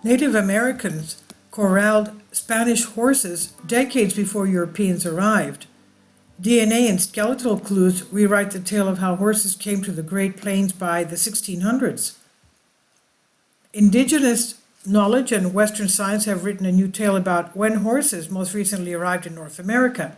Native Americans corralled Spanish horses decades before Europeans arrived. DNA and skeletal clues rewrite the tale of how horses came to the Great Plains by the 1600s. Indigenous knowledge and Western science have written a new tale about when horses most recently arrived in North America.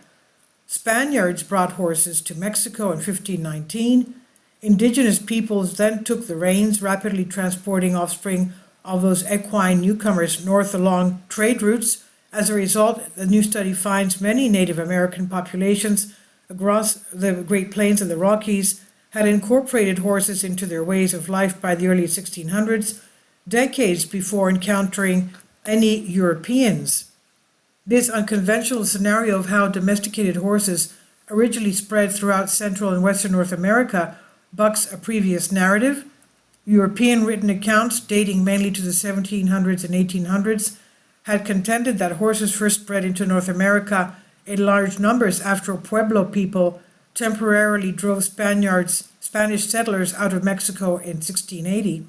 Spaniards brought horses to Mexico in 1519. Indigenous peoples then took the reins, rapidly transporting offspring of those equine newcomers north along trade routes. As a result, the new study finds many Native American populations across the Great Plains and the Rockies had incorporated horses into their ways of life by the early 1600s, decades before encountering any Europeans. This unconventional scenario of how domesticated horses originally spread throughout Central and Western North America bucks a previous narrative. European written accounts, dating mainly to the 1700s and 1800s, had contended that horses first spread into North America in large numbers after Pueblo people temporarily drove Spanish settlers out of Mexico in 1680.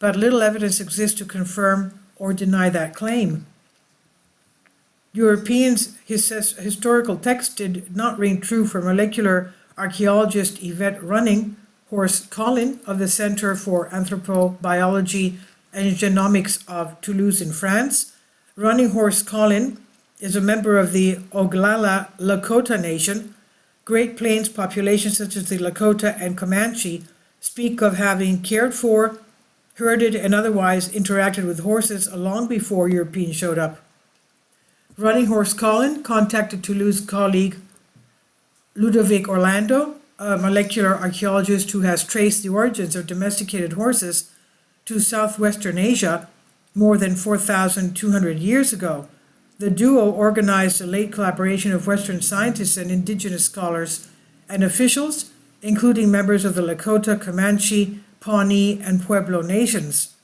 But little evidence exists to confirm or deny that claim. Europeans' historical text did not ring true for molecular archaeologist Yvette Running Horse Collin of the Center for Anthropobiology and Genomics of Toulouse in France. Running Horse Collin is a member of the Oglala Lakota Nation. Great Plains populations such as the Lakota and Comanche speak of having cared for, herded, and otherwise interacted with horses long before Europeans showed up. Running Horse Collin contacted Toulouse colleague Ludovic Orlando, a molecular archaeologist who has traced the origins of domesticated horses to southwestern Asia more than 4,200 years ago. The duo organized a late collaboration of Western scientists and indigenous scholars and officials, including members of the Lakota, Comanche, Pawnee, and Pueblo nations.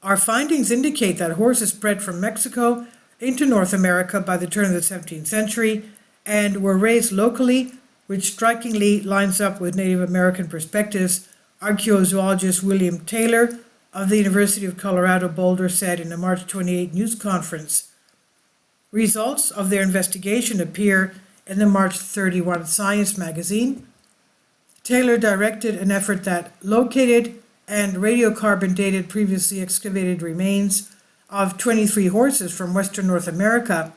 Our findings indicate that horses spread from Mexico into North America by the turn of the 17th century and were raised locally, which strikingly lines up with Native American perspectives, archaeozoologist William Taylor of the University of Colorado Boulder said in a March 28 news conference. Results of their investigation appear in the March 31 Science magazine. Taylor directed an effort that located and radiocarbon dated previously excavated remains of 23 horses from Western North America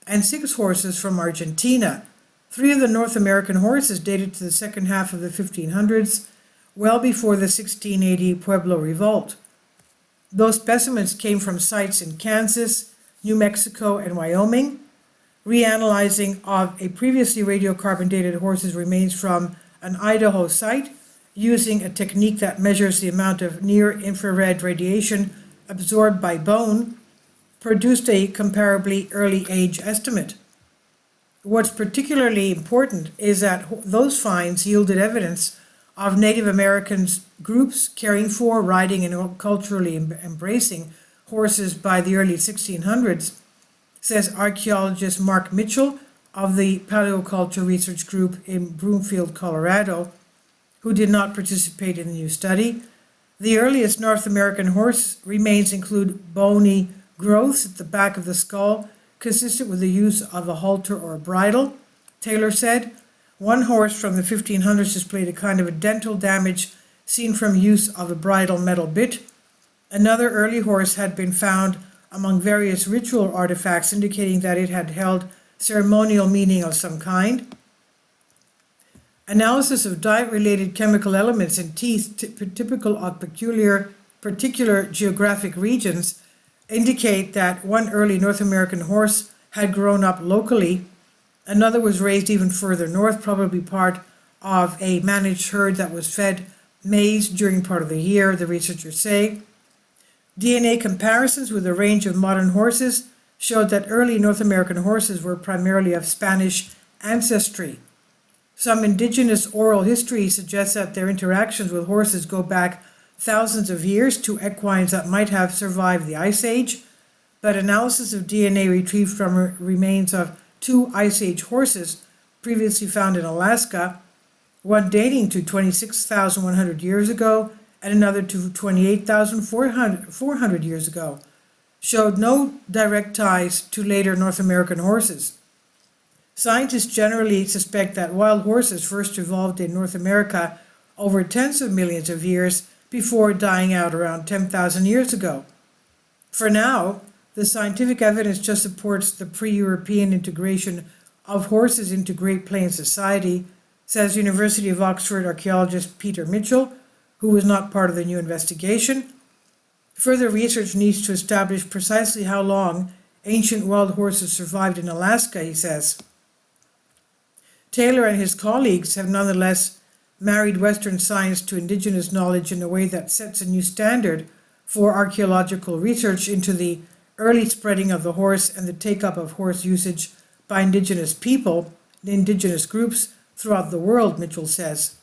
and 6 horses from Argentina. 3 of the North American horses dated to the second half of the 1500s, well before the 1680 Pueblo Revolt. Those specimens came from sites in Kansas, New Mexico, and Wyoming. Reanalyzing of a previously radiocarbon dated horse's remains from an Idaho site using a technique that measures the amount of near-infrared radiation absorbed by bone produced a comparably early age estimate. What's particularly important is that those finds yielded evidence of Native Americans groups caring for, riding, and culturally embracing horses by the early 1600s, says archaeologist Mark Mitchell of the Paleoculture Research Group in Broomfield, Colorado, who did not participate in the new study. The earliest North American horse remains include bony growths at the back of the skull, consistent with the use of a halter or a bridle. Taylor said, one horse from the 1500s displayed a kind of a dental damage seen from use of a bridle metal bit. Another early horse had been found among various ritual artifacts indicating that it had held ceremonial meaning of some kind. Analysis of diet-related chemical elements in teeth typical of particular geographic regions indicate that one early North American horse had grown up locally. Another was raised even further north, probably part of a managed herd that was fed maize during part of the year, the researchers say. DNA comparisons with a range of modern horses showed that early North American horses were primarily of Spanish ancestry. Some indigenous oral history suggests that their interactions with horses go back thousands of years to equines that might have survived the Ice Age, but analysis of DNA retrieved from remains of 2 Ice Age horses previously found in Alaska, one dating to 26,100 years ago and another to 28,400 years ago, showed no direct ties to later North American horses. Scientists generally suspect that wild horses first evolved in North America over tens of millions of years before dying out around 10,000 years ago. For now, the scientific evidence just supports the pre-European integration of horses into Great Plains society, says University of Oxford archaeologist Peter Mitchell, who was not part of the new investigation. Further research needs to establish precisely how long ancient wild horses survived in Alaska, he says. Taylor and his colleagues have nonetheless married Western science to indigenous knowledge in a way that sets a new standard for archaeological research into the early spreading of the horse and the take-up of horse usage by indigenous people, indigenous groups throughout the world, Mitchell says.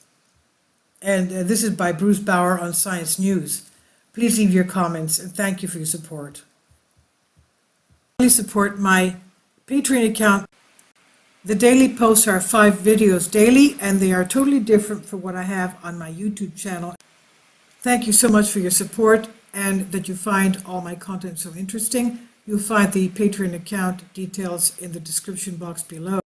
And this is by Bruce Bauer on Science News. Please leave your comments and thank you for your support. Please support my Patreon account. The daily posts are 5 videos daily, and they are totally different from what I have on my YouTube channel. Thank you so much for your support and that you find all my content so interesting. You'll find the Patreon account details in the description box below.